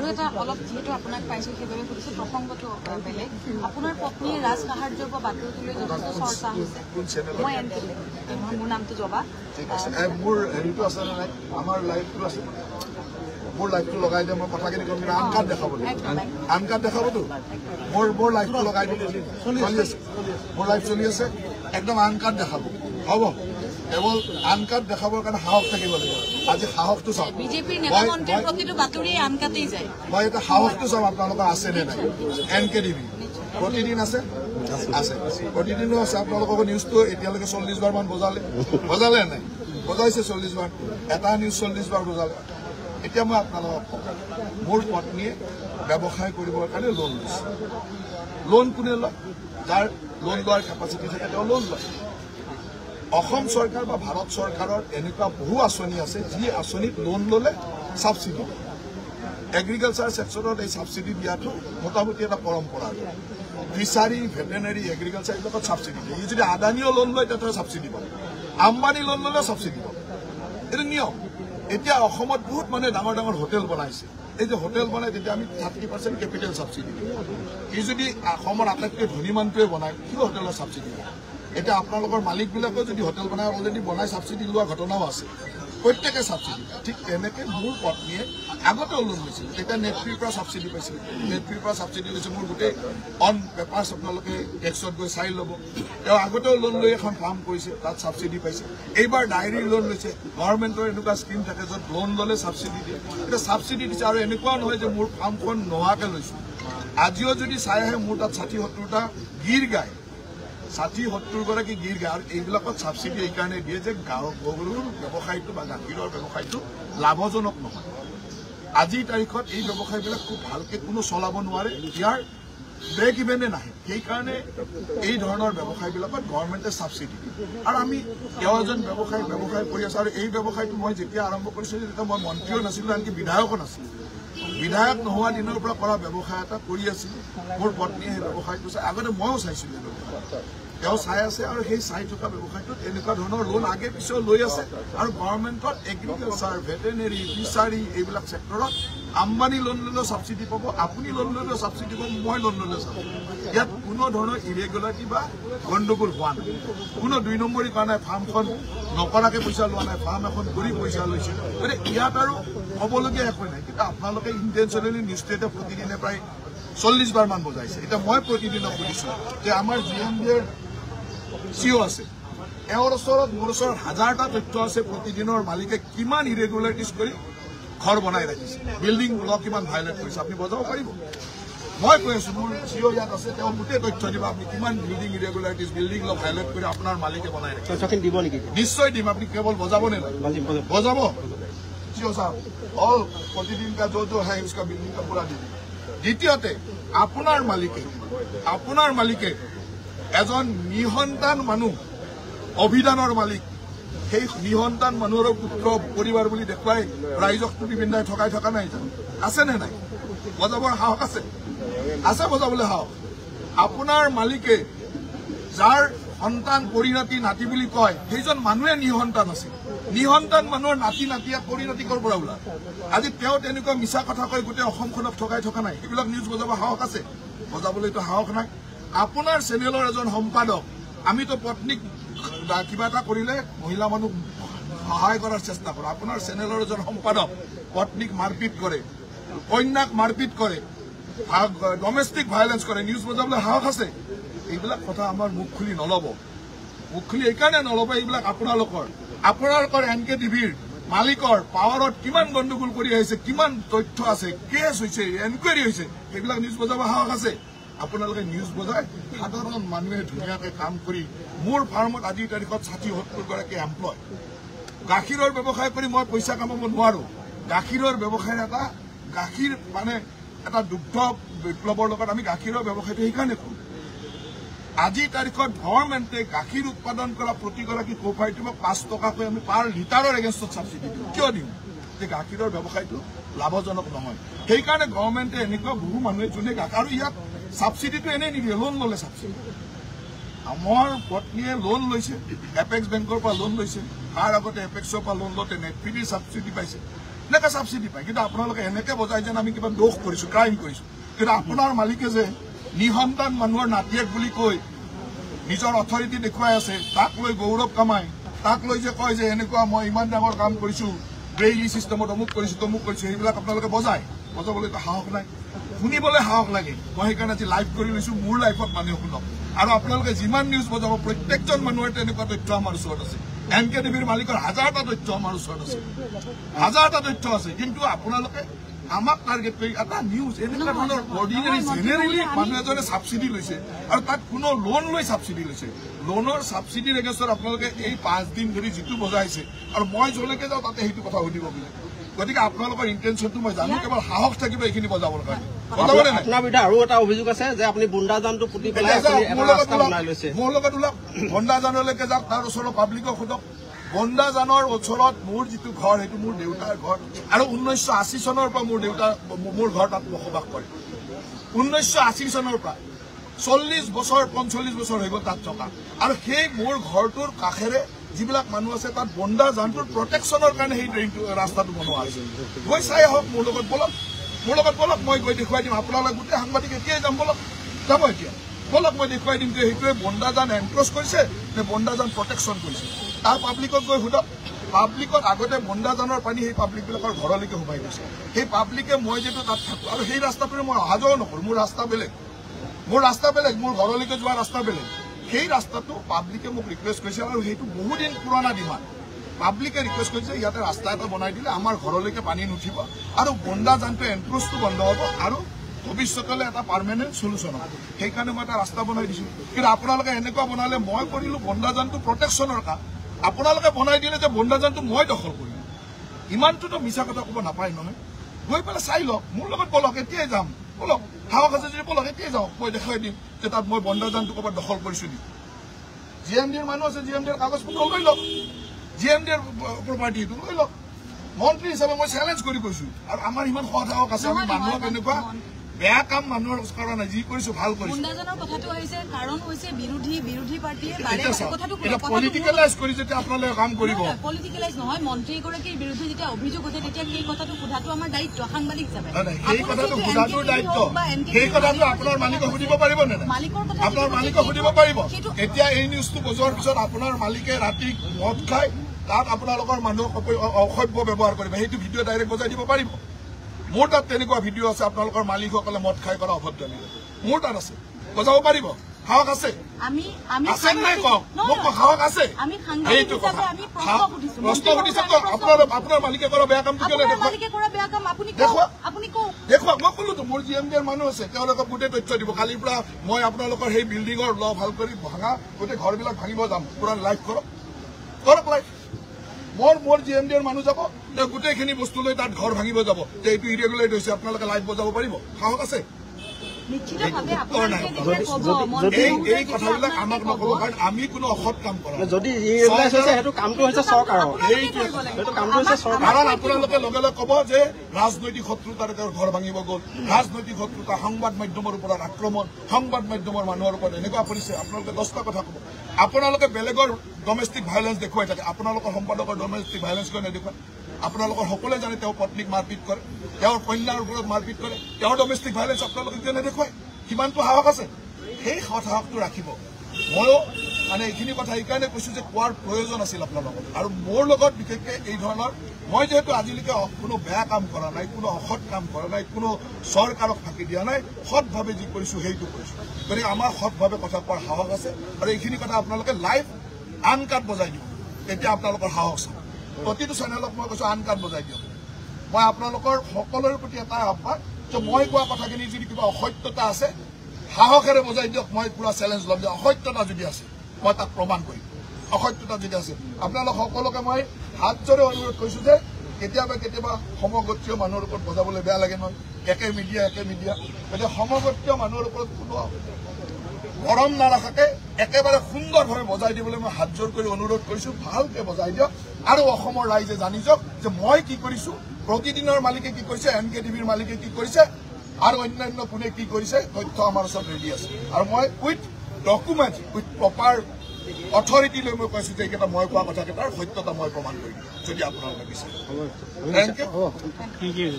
আৰু এটা অলপ যেহেতু আপোনাক পাইছো সেইবাবে সুধিছো প্ৰসংগটো বেলেগ আপোনাৰ পত্নীয়ে ৰাজ সাহায্যৰ পৰা বাতৰিটোলৈ যথেষ্ট চৰ্চা হৈছে মই মোৰ নামটো জবা ঠিক আছে মোৰ হেৰিটো আছে নাই আমাৰ লাইভটো আছে মোৰ লাইভটো লগাই দিয়ে মই কথাখিনি কম আন কাৰ্ড দেখাবতো মোৰ লাইভটো লগাই দিয়ে চলি আছে মোৰ লাইভ চলি আছে একদম আন কাৰ্ড দেখাব হ'ব কেৱল আন কাৰ্ড দেখাবৰ কাৰণে সাহস থাকিব লাগিব আজি সাহসটো চাওক বিজেপিৰ নেতা মন্ত্ৰীৰ প্ৰতিটো বাতৰি আন কাটেই যায় মই এটা সাহসটো চাম আপোনালোকৰ আছে নে নাই NKTV প্ৰতিদিন আছে প্ৰতিদিনো আছে আপোনালোকৰ নিউজটো এতিয়ালৈকে 40 বাৰ মান বজালে নাই বজাইছে 40 বাৰ এটা নিউজ 40 বাৰ বজালে এতিয়া মই আপোনালোকক মোৰ পত্নীয়ে ব্যৱসায় কৰিবৰ কাৰণে লোন লৈছে লোন কোনে লয় যাৰ লোন লোৱাৰ কেপাচিটি থাকে তেওঁ লোন লয় অসম চৰকাৰ বা ভাৰত চৰকাৰৰ এনেকুৱা বহু আঁচনি আছে যি আঁচনিত লোন ল'লে ছাবচিডি এগ্ৰিকালচাৰ ছেক্টৰত এই ছাবচিডি দিয়াটো মোটামুটি এটা পৰম্পৰা ফিচাৰী ভেটেনেৰী এগ্ৰিকালচাৰ এইবিলাকত ছাবচিডি দিয়ে ই যদি আদানীও লোন লয় তেতিয়া ছাবচিডি পাব আম্বানী লোন ল'লে ছাবচিডি পাব এইটো নিয়ম এতিয়া অসমত বহুত মানে ডাঙৰ ডাঙৰ হোটেল বনাইছে এই যে হোটেল বনাই তেতিয়া আমি 30% কেপিটেল ছাবচিডি দিওঁ ই যদি অসমৰ আটাইতকৈ ধনী মানুহটোৱে বনায় কি হোটেলৰ ছাবচিডি দিয়ে এতিয়া আপোনালোকৰ মালিকবিলাকেও যদি হোটেল বনাই অলৰেডি বনাই ছাবচিডি লোৱা ঘটনাও আছে প্ৰত্যেকে ছাবচিডি ঠিক তেনেকৈ মোৰ পত্নীয়ে আগতেও লোন লৈছিল তেতিয়া নেটফ্ৰীৰ পৰা ছাবচিডি পাইছিল নেটফ্ৰীৰ পৰা ছাবচিডি লৈছে মোৰ গোটেই অন পেপাৰ্ছ আপোনালোকে টেক্সত গৈ চাই ল'ব তেওঁ আগতেও লোন লৈ এখন ফাৰ্ম কৰিছে তাত ছাবচিডি পাইছে এইবাৰ ডায়েৰীৰ লোন লৈছে গভৰ্ণমেণ্টৰ এনেকুৱা স্কিম থাকে য'ত লোন ল'লে ছাবচিডি দিয়ে এতিয়া ছাবচিডি দিছে আৰু এনেকুৱাও নহয় যে মোৰ ফাৰ্মখন নোহোৱাকৈ লৈছোঁ আজিও যদি চাই আহে মোৰ তাত 60-70টা গীৰ গাই 60-70 গৰাকী গীৰ গাই আৰু এইবিলাকত ছাবচিডি এইকাৰণে দিয়ে যে গৰুৰ ব্যৱসায়টো বা গাখীৰৰ ব্যৱসায়টো লাভজনক নহয় আজিৰ তাৰিখত এই ব্যৱসায়বিলাক খুব ভালকৈ কোনো চলাব নোৱাৰে ইয়াৰ ব্ৰেক ইভেনে নাহে সেইকাৰণে এই ধৰণৰ ব্যৱসায়বিলাকত গভৰ্ণমেণ্টে ছাবচিডি দিয়ে আৰু আমি তেওঁ এজন ব্যৱসায় কৰি আছোঁ আৰু এই ব্যৱসায়টো মই যেতিয়া আৰম্ভ কৰিছিলোঁ তেতিয়া মই মন্ত্ৰীও নাছিলোঁ আনকি বিধায়কো নাছিলোঁ বিধায়ক নোহোৱা দিনৰ পৰা কৰা ব্যৱসায় এটা কৰি আছিলোঁ মোৰ পত্নীয়ে সেই ব্যৱসায়টো চাই আগতে ময়ো চাইছিলোঁ এই ব্যৱসায় তেওঁ চাই আছে আৰু সেই চাই থকা ব্যৱসায়টোত এনেকুৱা ধৰণৰ লোন আগে পিছেও লৈ আছে আৰু গভৰ্ণমেণ্টত এগ্ৰিকালচাৰ ভেটেনেৰী ফিচাৰী এইবিলাক ছেক্টৰত আম্বানী লোন ল'লেও ছাবচিডি পাব আপুনি লোন ল'লেও ছাবচিডি পাব মই লোন ল'লেও ছাবচিডি ইয়াত কোনো ধৰণৰ ইৰেগুলাৰিটি বা গণ্ডগোল হোৱা নাই কোনো 2 নম্বৰী কৰা নাই ফাৰ্মখন নকৰাকৈ পইচা লোৱা নাই ফাৰ্ম এখন কৰি পইচা লৈছে গতিকে ইয়াত আৰু ক'বলগীয়া একো নাই কিন্তু আপোনালোকে ইণ্টেনশ্যনেলি নিউজটো এতিয়া প্ৰতিদিনে প্ৰায় 40 বাৰ মান বজাইছে এতিয়া মই প্ৰতিদিনক সুধিছোঁ যে আমাৰ GMBৰ CEO আছে এওঁৰ ওচৰত মোৰ ওচৰত হাজাৰটা তথ্য আছে প্ৰতিদিনৰ মালিকে কিমান ইৰেগুলাৰিটিজ কৰি ঘৰ বনাই ৰাখিছে বিল্ডিং ল কিমান ভাইলেট কৰিছে আপুনি বজাব পাৰিব মই কৈ আছোঁ মোৰ CEO ইয়াত আছে তেওঁ গোটেই তথ্য দিব আপুনি কিমান বিল্ডিং ইৰেগুলাৰিটিজ বিল্ডিং ল ভাইলেট কৰি আপোনাৰ মালিকে বনাই ৰাখিছে দিব নেকি নিশ্চয় দিম আপুনি কেৱল বজাব নে বজাব CEO साहब অল প্ৰতিদিন কা जो है उसका बिल्डिंग का पूरा दीजिए দ্বিতীয়তে আপোনাৰ মালিকে এজন নিসন্তান মানুহ অভিধানৰ মালিক সেই নিসন্তান মানুহৰ পুত্ৰ পৰিবাৰ বুলি দেখুৱাই ৰাইজক টুপি পিন্ধাই ঠকাই থকা নাই জানো আছে নে নাই বজাবৰ সাহস আছে বজাবলৈ সাহস আপোনাৰ মালিকে যাৰ সন্তান পৰিণতি নাতি বুলি কয় সেইজন মানুহে নিসন্তান আছিল নিসন্তান মানুহৰ নাতিয়ে পৰিণতি কৰ পৰা ওলায় আজি তেওঁ তেনেকুৱা মিছা কথা কৈ গোটেই অসমখনক ঠকাই থকা নাই এইবিলাক নিউজ বজাব সাহস আছে বজাবলৈতো সাহস নাই আপোনাৰ চেনেলৰ এজন সম্পাদক আমিতো পত্নীক কিবা এটা কৰিলে মহিলা মানুহ সহায় কৰাৰ চেষ্টা কৰোঁ আপোনাৰ চেনেলৰ এজন সম্পাদক পত্নীক মাৰপিট কৰে কন্যাক মাৰপিট কৰে ডমেষ্টিক ভাইলেন্স কৰে নিউজ বজাবলৈ সাহস আছে এইবিলাক কথা আমাৰ মুখ খুলি নল'ব মুখ খুলি এইকাৰণে নল'ব এইবিলাক আপোনালোকৰ NKTVৰ মালিকৰ পাৱাৰত কিমান গণ্ডগোল কৰি আহিছে কিমান তথ্য আছে কেছ হৈছে এনকুৱাৰী হৈছে এইবিলাক নিউজ বজাব সাহস আছে আপোনালোকে নিউজ বজাই সাধাৰণ মানুহে ধুনীয়াকৈ কাম কৰি মোৰ ফাৰ্মত আজিৰ তাৰিখত 60-70 গৰাকী এমপ্লয় গাখীৰৰ ব্যৱসায় কৰি মই পইচা কামাব নোৱাৰো গাখীৰৰ ব্যৱসায় গাখীৰ মানে এটা দুগ্ধ বিপ্লৱৰ লগত আমি গাখীৰৰ ব্যৱসায়টো সেইকাৰণে কৰোঁ আজিৰ তাৰিখত গভৰ্ণমেণ্টে গাখীৰ উৎপাদন কৰা প্ৰতিগৰাকী কোঅপাৰেটিভক 5 টকাকৈ আমি পাৰ লিটাৰৰ এগেইনষ্টত ছাবচিডি দিওঁ কিয় দিওঁ যে গাখীৰৰ ব্যৱসায়টো লাভজনক নহয় সেইকাৰণে গভৰ্ণমেণ্টে এনেকুৱা বহু মানুহে যোনে আৰু ইয়াত ছাবচিডিটো এনেই নিদিয়ে লোন ল'লে ছাবচিডি আমাৰ পত্নীয়ে লোন লৈছে এপেক্স বেংকৰ পৰা লোন লৈছে তাৰ আগতে এপেক্সৰ পৰা লোন লওঁতে নেটফ্ৰীৰ ছাবচিডি পাইছে এনেকৈ ছাবচিডি পায় কিন্তু আপোনালোকে এনেকৈ বজাই যেন আমি কিবা দোষ কৰিছোঁ ক্ৰাইম কৰিছোঁ কিন্তু আপোনাৰ মালিকে যে নিসন্তান মানুহৰ নাতিয়েক বুলি কৈ নিজৰ অথৰিটি দেখুৱাই আছে তাক লৈ গৌৰৱ কামাই তাক লৈ যে কয় যে এনেকুৱা মই ইমান ডাঙৰ কাম কৰিছোঁ ব্ৰেইলি ছিষ্টেমত অমুক কৰিছোঁ তমুক কৰিছোঁ সেইবিলাক আপোনালোকে বজাবলৈতো সাহস নাই শুনিবলৈ সাহস লাগে মই সেইকাৰণে আজি লাইভ কৰি লৈছোঁ মোৰ লাইফত মানুহে শুনক আৰু আপোনালোকে যিমান নিউজ বজাব প্ৰত্যেকজন মানুহৰ তেনেকুৱা তথ্য আমাৰ ওচৰত আছে NKTVৰ মালিকৰ হাজাৰটা তথ্য আমাৰ ওচৰত আছে হাজাৰটা তথ্য আছে কিন্তু আপোনালোকে আমাক টাৰ্গেট কৰি এটা নিউজ এনেকুৱা ধৰণৰ অৰ্ডিনেৰী জেনেৰেলি মানুহ এজনে ছাবচিডি লৈছে আৰু তাত কোনো লোন লৈ ছাবচিডি লৈছে লোনৰ ছাবচিডিৰ এগেইনষ্টত আপোনালোকে এই 5 দিন ধৰি যিটো বজাইছে আৰু মই যলৈকে যাওঁ তাতে সেইটো কথা সুধিব বোলে গতিকে আপোনালোকৰ ইণ্টেনশ্যনটো মই জানো কেৱল সাহস থাকিব এইখিনি বজাবৰ কাৰণে আপোনাৰ বিৰুদ্ধে আৰু এটা অভিযোগ আছে যে আপুনি বন্দাজানটো পুতি পেলাই মোৰ লগত ওলাওক বন্দাজানলৈকে যাওক তাৰ ওচৰৰ পাব্লিকক সোধক বন্দাজানৰ ওচৰত মোৰ যিটো ঘৰ সেইটো মোৰ দেউতাৰ ঘৰ আৰু 1980 চনৰ পৰা মোৰ ঘৰ তাত বসবাস কৰে 1980 চনৰ পৰা 40 বছৰ 45 বছৰ হৈ গ'ল তাত থকা আৰু সেই মোৰ ঘৰটোৰ কাষেৰে যিবিলাক মানুহ আছে তাত বন্দাজানটোৰ প্ৰটেকশ্যনৰ কাৰণে সেই ৰাস্তাটো বনোৱা হৈছে গৈ চাই আহক মোৰ লগত বলক মই গৈ দেখুৱাই দিম আপোনালোক গোটেই সাংবাদিক এতিয়াই যাম বলক যাব এতিয়া বলক মই দেখুৱাই দিম যে সেইটোৱে বন্দাজান এনক্ৰচ কৰিছে নে বন্দাজান প্ৰটেকশ্যন কৰিছে তাৰ পাব্লিকক গৈ সোধক পাব্লিকত আগতে বন্দাজানৰ পানী সেই পাব্লিকবিলাকৰ ঘৰলৈকে সোমাই গৈছে সেই পাব্লিকে মই যিটো তাত থাকোঁ আৰু সেই ৰাস্তাটোৰে মই অহা যোৱাও নকৰোঁ মোৰ ৰাস্তা বেলেগ মোৰ ঘৰলৈকে যোৱা ৰাস্তা বেলেগ সেই ৰাস্তাটো পাব্লিকে মোক ৰিকুৱেষ্ট কৰিছে আৰু সেইটো বহুদিন পুৰণা ডিমাণ্ড পাব্লিকে ৰিকুৱেষ্ট কৰিছে ইয়াতে ৰাস্তা এটা বনাই দিলে আমাৰ ঘৰলৈকে পানী নুঠিব আৰু বন্দাজানটো এনক্ৰচটো বন্ধ হ'ব আৰু ভৱিষ্যতলৈ এটা পাৰ্মানেণ্ট চলিউশ্যন হ'ব সেইকাৰণে মই এটা ৰাস্তা বনাই দিছোঁ কিন্তু আপোনালোকে এনেকুৱা বনালে মই কৰিলোঁ বন্দাজানটো প্ৰটেকশ্যনৰ কাম আপোনালোকে বনাই দিলে যে বন্দাজানটো মই দখল কৰিলোঁ ইমানটোতো মিছা কথা ক'ব নাপায় নহয় গৈ পেলাই চাই লওক মোৰ লগত বলক এতিয়াই যাম বলক সাহস আছে যদি বলক এতিয়াই যাওক মই দেখুৱাই দিম যে তাত মই বন্দাজানটো ক'ৰবাত দখল কৰিছোঁ নেকি GMDৰ মানুহ আছে GMDৰ কাগজ পত্ৰ লৈ লওক GMDৰ প্ৰপাৰ্টিটো লৈ লওক মন্ত্ৰী হিচাপে মই চেলেঞ্জ কৰি কৈছোঁ আৰু আমাৰ ইমান সাহস আছে আমি মানুহক এনেকুৱা বেয়া কাম মানুহৰ কৰা নাই যি কৰিছোঁ ভাল কৰিছোঁ বন্দাজানৰ কথাটো আহিছে কাৰণ হৈছে বিৰোধী পাৰ্টিয়ে পলিটিকেলাইজ কৰি যেতিয়া আপোনালোকে কাম কৰিব পলিটিকেলাইজ নহয় মন্ত্ৰীগৰাকীৰ বিৰুদ্ধে যেতিয়া অভিযোগ উঠে তেতিয়া সেই কথাটো সোধাটো আমাৰ দায়িত্ব সাংবাদিক হিচাপে সেই কথাটো সোধাটোৰ দায়িত্ব সেই কথাটো আপোনাৰ মালিকক সুধিব পাৰিব নে আপোনাৰ মালিকক সুধিব পাৰিব এতিয়া এই নিউজটো বজোৱাৰ পিছত আপোনাৰ মালিকে ৰাতি মদ খাই তাত আপোনালোকৰ মানুহক অসভ্য ব্যৱহাৰ কৰিব সেইটো ভিডিঅ' ডাইৰেক্ট বজাই দিব পাৰিব মোৰ তাত তেনেকুৱা ভিডিঅ' আছে আপোনালোকৰ মালিকসকলে মদ খাই কৰা অভদ্ৰামী মোৰ তাত আছে বজাব পাৰিব সাহস আছে আছে নাই কওক মোক সাহস আছে সেইটো কথা প্ৰশ্ন সুধিছে আপোনাৰ মালিকে কৰা বেয়া কামটো কেলে দেখুৱাওক মই ক'লোতো মোৰ GMDৰ মানুহ আছে তেওঁলোকক গোটেই তথ্য দিব কালিৰ পৰা মই আপোনালোকৰ সেই বিল্ডিঙৰ ভাল কৰি ভাঙা গোটেই ঘৰবিলাক ভাঙিব যাম পুৰা লাইভ কৰক লাইভ মোৰ GMDৰ মানুহ যাব তেওঁ গোটেইখিনি বস্তু লৈ তাত ঘৰ ভাঙিব যাব যে এইটো ইৰেগুলাৰ হৈছে আপোনালোকে লাইভ বজাব পাৰিব সাহস আছে এই কথাবিলাক আমাক নক'ব কাৰণ আমি কোনো অসৎ কাম কৰা যদি কামটো হৈছে চৰকাৰৰ কাৰণ আপোনালোকে লগে লগে ক'ব যে ৰাজনৈতিক শত্ৰুতাৰে তেওঁৰ ঘৰ ভাঙিব গ'ল ৰাজনৈতিক শত্ৰুতা সংবাদ মাধ্যমৰ ওপৰত আক্ৰমণ সংবাদ মাধ্যমৰ মানুহৰ ওপৰত এনেকুৱা কৰিছে আপোনালোকে 10টা কথা ক'ব আপোনালোকে বেলেগৰ ডমেষ্টিক ভাইলেঞ্চ দেখুৱাই থাকে আপোনালোকৰ সম্পাদকৰ ডমেষ্টিক ভাইলেঞ্চ কিয় নেদেখুৱায় আপোনালোকৰ সকলোৱে জানে তেওঁ পত্নীক মাৰপিট কৰে তেওঁৰ কন্যাৰ ওপৰত মাৰপিট কৰে তেওঁৰ ডমেষ্টিক ভাইলেঞ্চ আপোনালোকে কিয় নেদেখুৱায় কিমানটো সাহস আছে সেই সাহসটো ৰাখিব ময়ো মানে এইখিনি কথা এইকাৰণে কৈছোঁ যে কোৱাৰ প্ৰয়োজন আছিল আপোনালোকৰ আৰু মোৰ লগত বিশেষকৈ এই ধৰণৰ মই যিহেতু আজিলৈকে কোনো বেয়া কাম কৰা নাই কোনো অসৎ কাম কৰা নাই কোনো চৰকাৰক ফাঁকি দিয়া নাই সৎভাৱে যি কৰিছোঁ সেইটো কৰিছোঁ গতিকে আমাৰ সৎভাৱে কথা কোৱাৰ সাহস আছে আৰু এইখিনি কথা আপোনালোকে লাইভ আনকাট বজাই দিব তেতিয়া আপোনালোকৰ সাহস আছে প্ৰতিটো চেনেলক মই কৈছোঁ আনকাট বজাই দিয়ক মই আপোনালোকৰ সকলোৰে প্ৰতি এটা আহ্বান যে মই কোৱা কথাখিনি যদি কিবা অসত্যতা আছে সাহসেৰে বজাই দিয়ক মই পুৰা চেলেঞ্জ ল'ম যে অসত্যতা যদি আছে মই তাক প্ৰমাণ কৰিম অসত্যতা যদি আছে আপোনালোক সকলোকে মই হাত জোৰে অনুৰোধ কৰিছোঁ যে কেতিয়াবা সমগোত্ৰীয় মানুহৰ ওপৰত বজাবলৈ বেয়া লাগে নহয় একে মিডিয়া গতিকে সমগোত্ৰীয় মানুহৰ ওপৰত কোনো গৰম নাৰাখাকে একেবাৰে সুন্দৰভাৱে বজাই দিবলৈ মই হাত জোৰ কৰি অনুৰোধ কৰিছোঁ ভালকৈ বজাই দিয়ক আৰু অসমৰ ৰাইজে জানি যাওক যে মই কি কৰিছোঁ প্ৰতিদিনৰ মালিকে কি কৰিছে NKTVৰ মালিকে কি কৰিছে আৰু অন্যান্য কোনে কি কৰিছে তথ্য আমাৰ ওচৰত ৰেডি আছে আৰু মই with document with proper authority লৈ মই কৈছো যে এইকেইটা মই কোৱা কথাকেইটাৰ সত্যতা মই প্ৰমাণ কৰিম যদি আপোনালোকে বিচাৰে। Thank U.